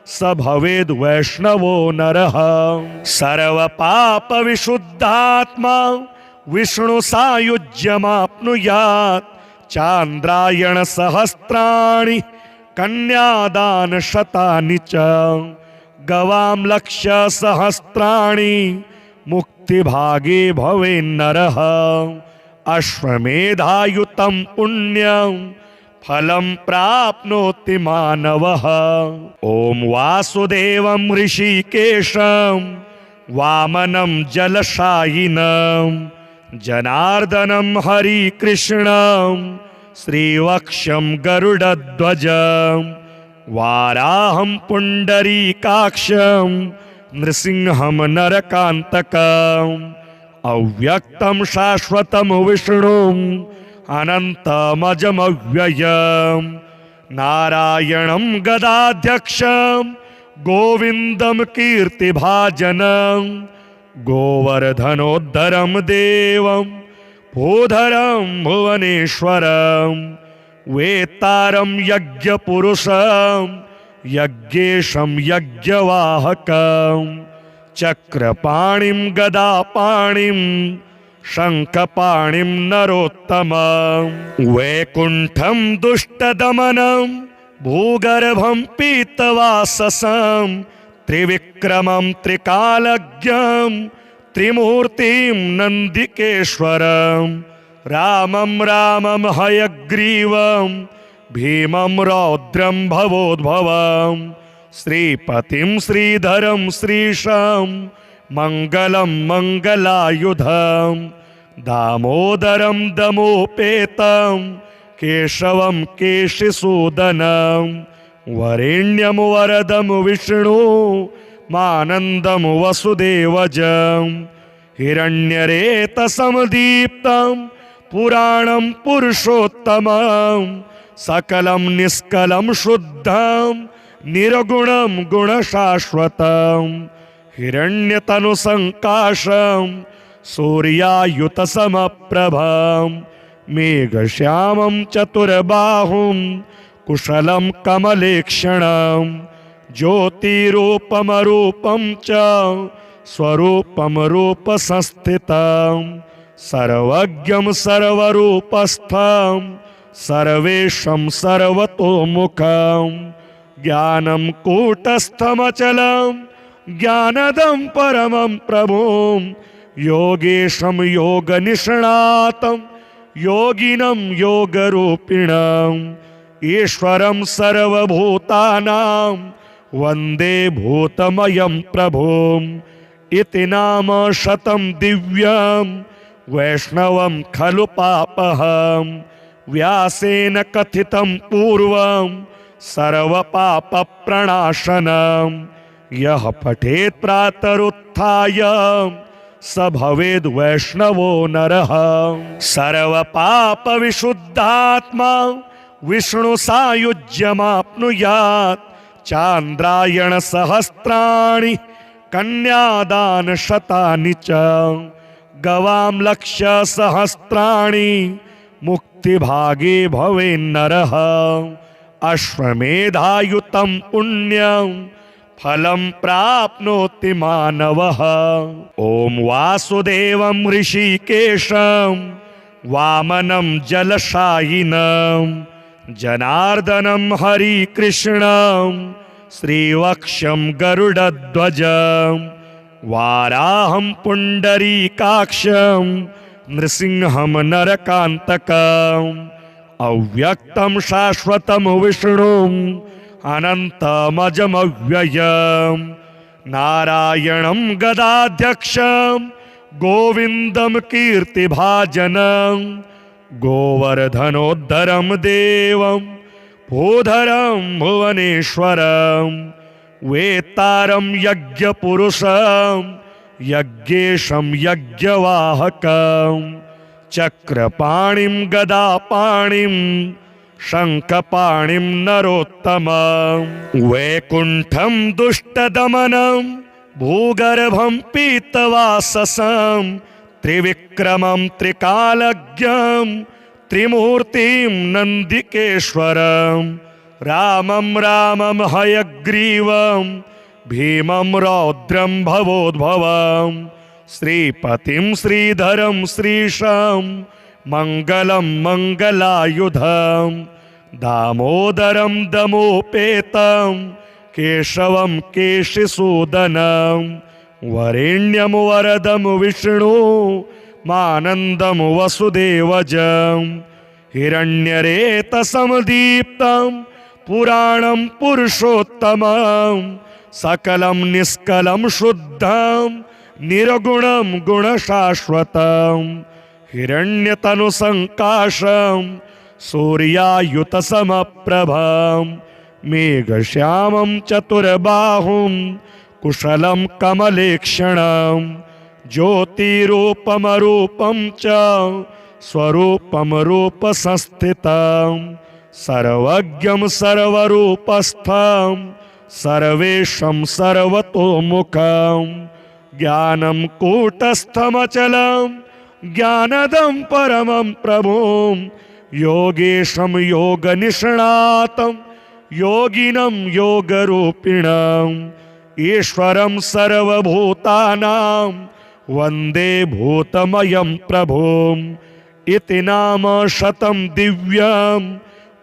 स भवेद् वैष्णवो नरः सर्वपापविशुद्धात्मा विष्णु सायुज्यमाप्नुयात् चान्द्रायण सहस्राणि कन्यादान शतानि च गवां लक्ष्य सहस्राणि मुक्तिभागे भवेन्नरः अश्वमेधायुतं पुण्यं फलं प्राप्नोति मानवः। ॐ वासुदेवं ऋषिकेशं वामनं जलशायिनं जनार्दनं हरिकृष्णं श्रीवक्षं गरुडध्वजं वाराहं पुण्डरीकाक्षं नृसिंहं नरकान्तकम् अव्यक्तं शाश्वतं विष्णुम् अनन्तमजमव्ययं नारायणं गदाध्यक्षं गोविन्दं कीर्तिभाजनं गोवर्धनोद्धरं देवं भूधरं भुवनेश्वरं वेत्तारं यज्ञपुरुषं यज्ञेशं यज्ञवाहकं चक्रपाणिं गदापाणिं शङ्खपाणिं नरोत्तमं वैकुण्ठं दुष्टदमनं भूगर्भं पीतवाससं त्रिविक्रमं त्रिकालज्ञं त्रिमूर्तिं नन्दिकेश्वरं रामं रामं हयग्रीवं भीमं रौद्रं भवोद्भवं श्रीपतिं श्रीधरं श्रीशं मङ्गलं मङ्गलायुधं दामोदरं दमोपेतं केशवं केशिसूदनं वरेण्यं वरदं विष्णु मानन्दं वसुदेवजं हिरण्यरेतसं दीप्तं पुराणं पुरुषोत्तमं सकलं निष्कलं शुद्धं निर्गुणं गुणशाश्वतं हिरण्यतनुसङ्काशं सूर्यायुतसमप्रभं मेघश्यामं चतुर्बाहुं कुशलं कमलेक्षणं ज्योतिरूपमरूपं च स्वरूपं रूपसंस्थितं सर्वज्ञं सर्वरूपस्थं सर्वेशं सर्वतोमुखं ज्ञानं कूटस्थमचलं ज्ञानदं परमं प्रभुं योगेशं योगनिष्णातं योगिनं योगरूपिणं ईश्वरं सर्वभूतानां वन्दे भूतमयं प्रभुम् इति नाम शतं दिव्यं वैष्णवं खलु पापहं व्यासेन कथितं पूर्वं सर्वपापप्रणाशनं यः पठेत् प्रातरुत्थाय स भवेद् वैष्णवो नरः सर्वपापविशुद्धात्मा विष्णुसायुज्यमाप्नुयात् चान्द्रायणसहस्राणि कन्यादानशतानि च गवां लक्ष्यसहस्राणि मुक्तिभागे भवेन्नरः अश्वमेधायुतं पुण्यं फलं प्राप्नोति मानवः। ॐ वासुदेवं ऋषिकेशं वामनं जलशायिनं जनार्दनं हरिकृष्णं श्रीवक्षं गरुडध्वजं वाराहं पुण्डरीकाक्षं नृसिंहं नरकान्तकम् अव्यक्तं शाश्वतं विष्णुम् अनन्तमजमव्ययं नारायणं गदाध्यक्षं गोविन्दं कीर्तिभाजनं गोवर्धनोद्धरं देवं भूधरं भुवनेश्वरं वेत्तारं यज्ञपुरुषं यज्ञेशं यज्ञवाहकं चक्रपाणिं गदापाणिं शङ्खपाणिं नरोत्तमं वैकुण्ठं दुष्टदमनं भूगर्भं पीतवाससं त्रिविक्रमं त्रिकालज्ञं त्रिमूर्तिं नन्दिकेश्वरं रामं रामं हयग्रीवं भीमं रौद्रं भवोद्भवं श्रीपतिं श्रीधरं श्रीशं मङ्गलं मङ्गलायुधं दामोदरं दमोपेतं केशवं केशिसूदनं वरेण्यं वरदं विष्णु मानन्दं वसुदेवजं हिरण्यरेतसमदीप्तं पुराणं पुरुषोत्तमं सकलं निष्कलं शुद्धं निर्गुणं गुणशाश्वतं हिरण्यतनुसङ्काशं सूर्यायुतसमप्रभं मेघश्यामं चतुर्बाहुं कुशलं कमलेक्षणं ज्योतिरूपमरूपं च स्वरूपं रूपसंस्थितं सर्वज्ञं सर्वरूपस्थं सर्वेशं सर्वतोमुखं ज्ञानं कूटस्थमचलं ज्ञानदं परमं प्रभुं योगेशं योगनिष्णातं योगिनं योगरूपिणम् ईश्वरं सर्वभूतानां वन्दे भूतमयं प्रभुम् इति नाम शतं दिव्यं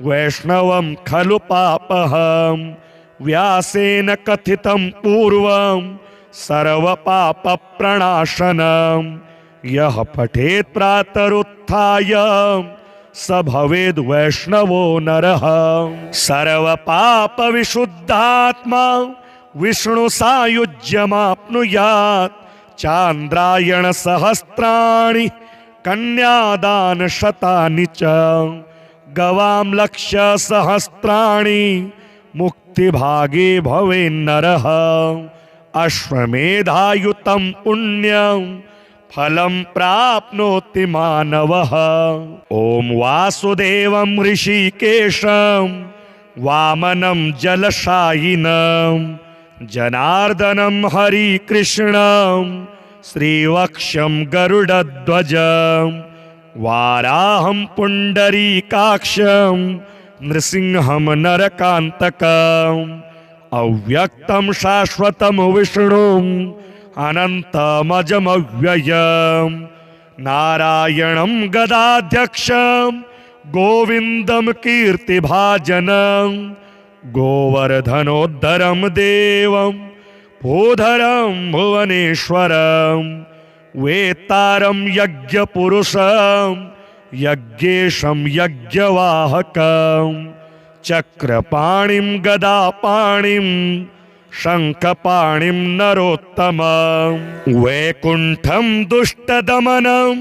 वैष्णवं खलु पापहं व्यासेन कथितं पूर्वं सर्वपापप्रणाशनं यः पठेत् प्रातरुत्थाय स भवेद् वैष्णवो नरः सर्वपापविशुद्धात्मा विष्णु सायुज्यमाप्नुयात् चान्द्रायण सहस्राणि कन्यादान शतानि च गवां लक्ष्य सहस्राणि मुक्तिभागे भवेन्नरः अश्वमेधायुतं पुण्यं फलं प्राप्नोति मानवः ॐ वासुदेवं ऋषिकेशं वामनं जलशायिनं जनार्दनं हरिकृष्णं श्रीवक्षं गरुडध्वजं वाराहं पुण्डरीकाक्षं नृसिंहं नरकान्तकम् अव्यक्तं शाश्वतं विष्णुम् अनन्तमजमव्ययं नारायणं गदाध्यक्षं गोविन्दं कीर्तिभाजनं गोवर्धनोद्धरं देवं भूधरं भुवनेश्वरं वेत्तारं यज्ञपुरुषं यज्ञेशं यज्ञवाहकं चक्रपाणिं गदापाणिं शङ्खपाणिं नरोत्तमं वैकुण्ठं दुष्टदमनं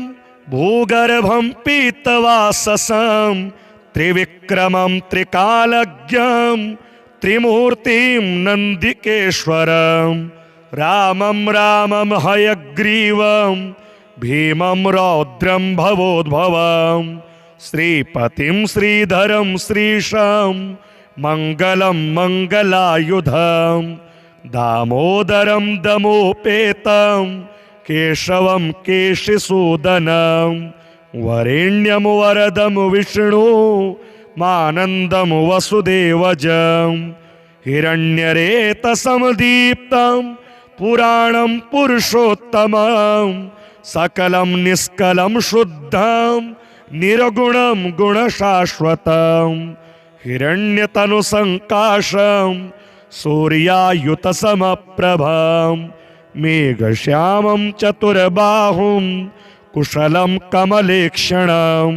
भूगर्भं पीतवाससं त्रिविक्रमं त्रिकालज्ञं त्रिमूर्तिं नन्दिकेश्वरं रामं रामं हयग्रीवं भीमं रौद्रं भवोद्भवं श्रीपतिं श्रीधरं श्रीशं मङ्गलं मङ्गलायुधं दामोदरं दमोपेतं केशवं केशिसूदनं वरेण्यं वरदं विष्णु मानन्दं वसुदेवजं हिरण्यरेतसमदीप्तं पुराणं पुरुषोत्तमं सकलं निष्कलं शुद्धं निर्गुणं गुणशाश्वतं हिरण्यतनुसङ्काशं सूर्यायुतसमप्रभं मेघश्यामं चतुर्बाहुं कुशलं कमलेक्षणं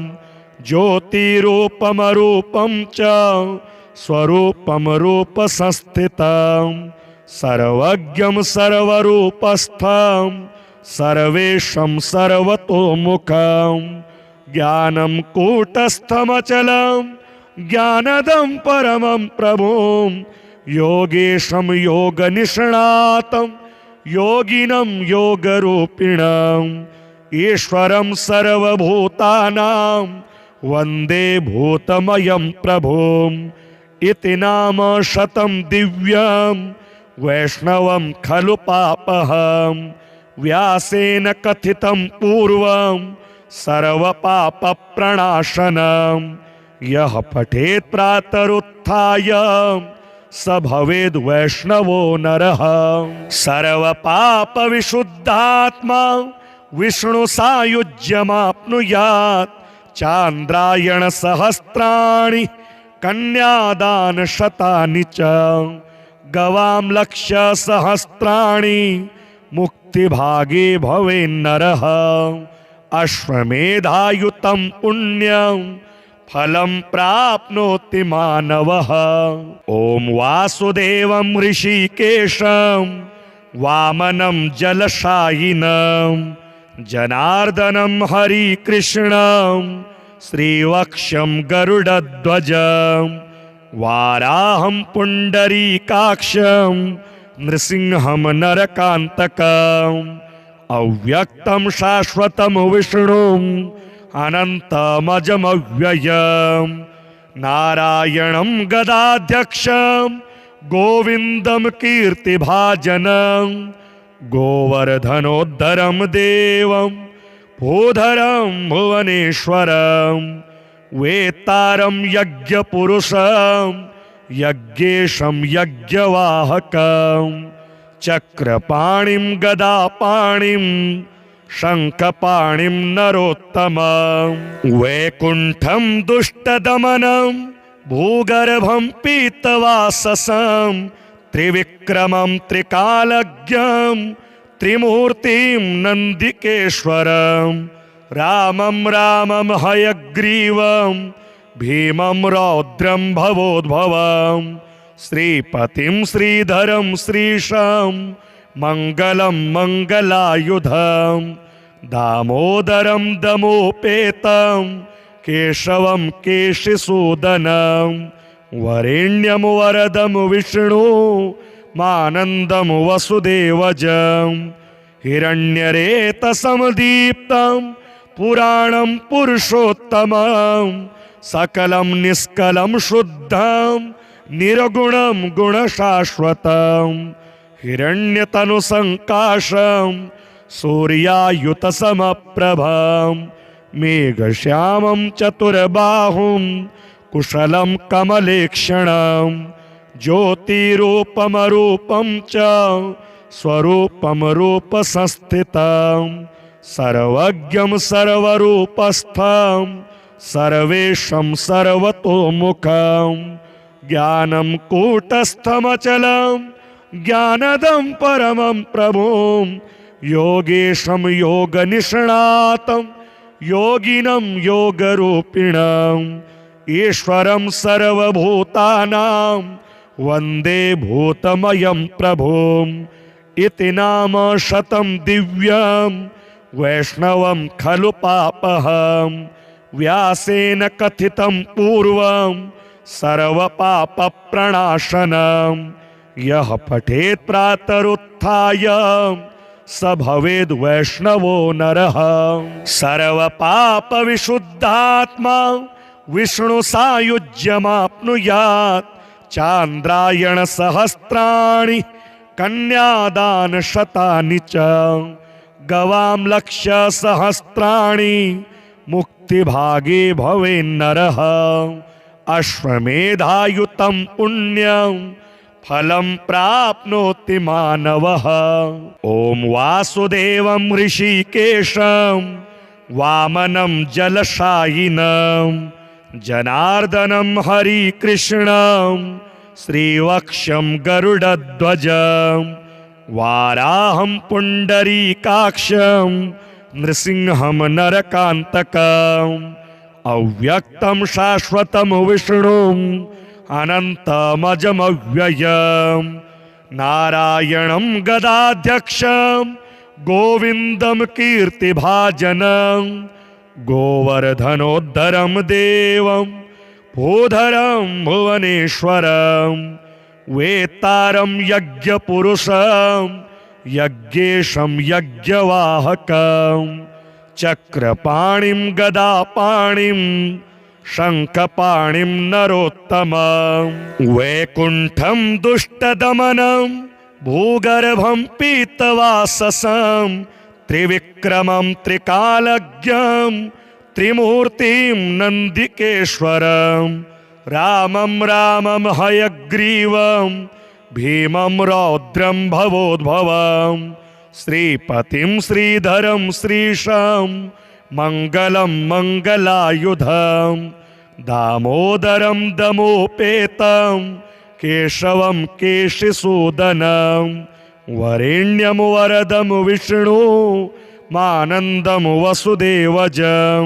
ज्योतिरूपमरूपं च स्वरूपं रूपसंस्थितं सर्वज्ञं सर्वरूपस्थं सर्वेशं सर्वतोमुखं ज्ञानं कूटस्थमचलं ज्ञानदं परमं प्रभुं योगेशं योगनिष्णातं योगिनं योगरूपिणम् ईश्वरं सर्वभूतानां वन्दे भूतमयं प्रभुम् इति नाम शतं दिव्यं वैष्णवं खलु पापहं व्यासेन कथितं पूर्वं सर्वपापप्रणाशनं यः पठेत् प्रातरुत्थाय स भवेद् वैष्णवो नरः सर्वपापविशुद्धात्मा विष्णु सायुज्यमाप्नुयात् चान्द्रायण सहस्राणि कन्यादान शतानि च गवां लक्ष्य सहस्राणि मुक्तिभागे भवेन्नरः अश्वमेधायुतं पुण्यं फलं प्राप्नोति मानवः। ॐ वासुदेवं ऋषिकेशं वामनं जलशायिनं जनार्दनं हरिकृष्णं श्रीवक्षं गरुडध्वजं वाराहं पुण्डरीकाक्षं नृसिंहं नरकान्तकम् अव्यक्तं शाश्वतं विष्णुम् अनन्तमजमव्ययं नारायणं गदाध्यक्षं गोविन्दं कीर्तिभाजनं गोवर्धनोद्धरं देवं भूधरं भुवनेश्वरं वेत्तारं यज्ञपुरुषं यज्ञेशं यज्ञवाहकं चक्रपाणिं गदापाणिं शङ्खपाणिं नरोत्तमं वैकुण्ठं दुष्टदमनं भूगर्भं पीतवाससं त्रिविक्रमं त्रिकालज्ञं त्रिमूर्तिं नन्दिकेश्वरं रामं रामं हयग्रीवं भीमं रौद्रं भवोद्भवं श्रीपतिं श्रीधरं श्रीशं मङ्गलं मङ्गलायुधं दामोदरं दमोपेतं केशवं केशिसूदनं वरेण्यं वरदं विष्णु मानन्दं वसुदेवजं हिरण्यरेतसमदीप्तं पुराणं पुरुषोत्तमं सकलं निष्कलं शुद्धं निर्गुणं गुणशाश्वतं हिरण्यतनुसङ्काशं सूर्यायुतसमप्रभं मेघश्यामं चतुर्बाहुं कुशलं कमलेक्षणं ज्योतिरूपमरूपं च स्वरूपं रूपसंस्थितं सर्वज्ञं सर्वरूपस्थं सर्वेशं सर्वतोमुखं ज्ञानं कूटस्थमचलं ज्ञानदं परमं प्रभुं योगेशं योगनिष्णातं योगिनं योगरूपिणम् ईश्वरं सर्वभूतानां वन्दे भूतमयं प्रभुम् इति नाम शतं दिव्यं वैष्णवं खलु पापहं व्यासेन कथितं पूर्वं सर्वपापप्रणाशनं यः पठेत् प्रातरुत्थाय स भवेद् वैष्णवो नरः सर्वपापविशुद्धात्मा विष्णुसायुज्यमाप्नुयात् चान्द्रायणसहस्राणि कन्यादानशतानि च गवां लक्ष्यसहस्राणि मुक्तिभागे भवेन्नरः अश्वमेधायुतं पुण्यं फलं प्राप्नोति मानवः। ॐ वासुदेवं ऋषिकेशं वामनं जलशायिनं जनार्दनं हरिकृष्णं श्रीवक्षं गरुडध्वजं वाराहं पुण्डरीकाक्षं नृसिंहं नरकान्तकम् अव्यक्तं शाश्वतं विष्णुम् अनन्तमजमव्ययं नारायणं गदाध्यक्षं गोविन्दं कीर्तिभाजनं गोवर्धनोद्धरं देवं भूधरं भुवनेश्वरं वेत्तारं यज्ञपुरुषं यज्ञेशं यज्ञवाहकं चक्रपाणिं गदापाणिं शङ्खपाणिं नरोत्तमं वैकुण्ठं दुष्टदमनं भूगर्भं पीतवाससं त्रिविक्रमं त्रिकालज्ञं त्रिमूर्तिं नन्दिकेश्वरं रामं रामं हयग्रीवं भीमं रौद्रं भवोद्भवं श्रीपतिं श्रीधरं श्रीशं मङ्गलं मङ्गलायुधं दामोदरं दमोपेतं केशवं केशिसूदनं वरेण्यं वरदं विष्णु मानन्दं वसुदेवजं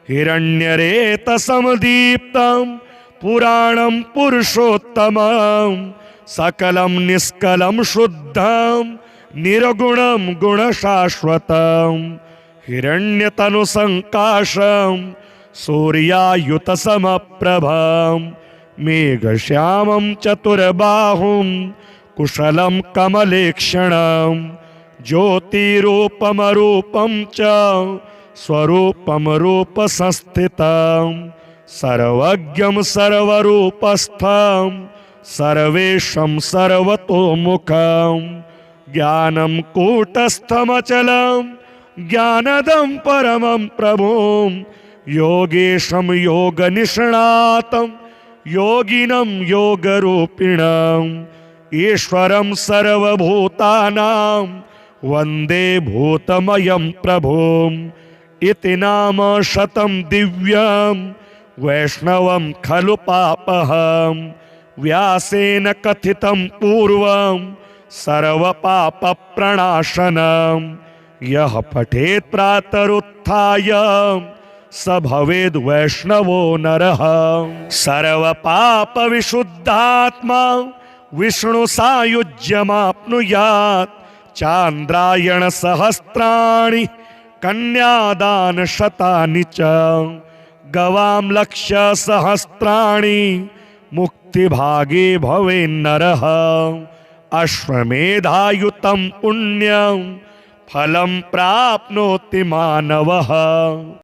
हिरण्यरेतसमदीप्तं पुराणं पुरुषोत्तमं सकलं निष्कलं शुद्धं निर्गुणं गुणशाश्वतं हिरण्यतनुसङ्काशं सूर्यायुतसमप्रभं मेघश्यामं चतुर्बाहुं कुशलं कमलेक्षणं ज्योतिरूपमरूपं च स्वरूपं रूपसंस्थितं सर्वज्ञं सर्वरूपस्थं सर्वेशं सर्वतोमुखं ज्ञानं कूटस्थमचलं ज्ञानदं परमं प्रभुं योगेशं योगनिष्णातं योगिनं योगरूपिणम् ईश्वरं सर्वभूतानां वन्दे भूतमयं प्रभुम् इति नाम शतं दिव्यं वैष्णवं खलु पापहं व्यासेन कथितं पूर्वं सर्वपापप्रणाशनं यः पठेत् प्रातरुत्थाय स भवेद् वैष्णवो नरः सर्वपापविशुद्धात्मा विष्णु सायुज्यमाप्नुयात् चान्द्रायण सहस्राणि कन्यादान शतानि च गवां लक्ष्य सहस्राणि मुक्तिभागे भवेन्नरः अश्वमेधायुतं पुण्यं फलं प्राप्नोति मानवः।